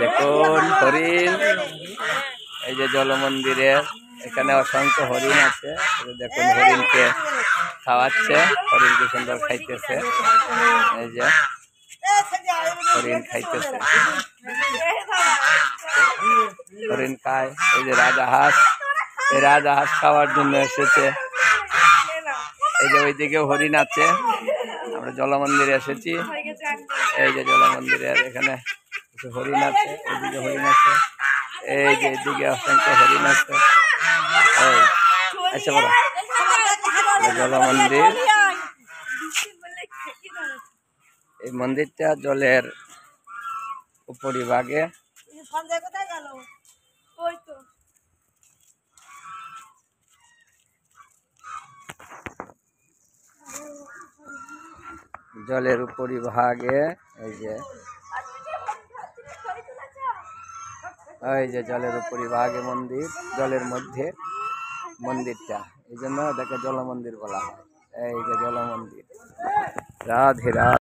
দেখুন হরিণ, এই যে জল মন্দিরের এখানে অসংখ্য হরিণ আছে। দেখুন হরিণকে খাওয়াচ্ছে, হরিণকে সুন্দর খাইতেছে। এই যে হরিণ খাইতেছে, হরিণ খায়। এই যে রাজাহাঁস, এই রাজাহাঁস খাওয়ার জন্য এসেছে। এই যে ওইদিকে হরিণ আছে। আমরা জল মন্দিরে এসেছি। এই যে জল মন্দিরের এখানে কিছু হরিণ আছে, এইদিকে হরিণ আছে, এই যে এদিকে অসংখ্য হরিণ আছে। আচ্ছা বলো, জল মন্দির, এই মন্দিরটা জলের উপরিভাগে। জলের উপরিভাগে এই যে জলের উপরিভাগে মন্দির, জলের মধ্যে মন্দিরটা, এই জন্য এটাকে জল মন্দির বলা হয়। এই যে জল মন্দির। রাধে রাধে।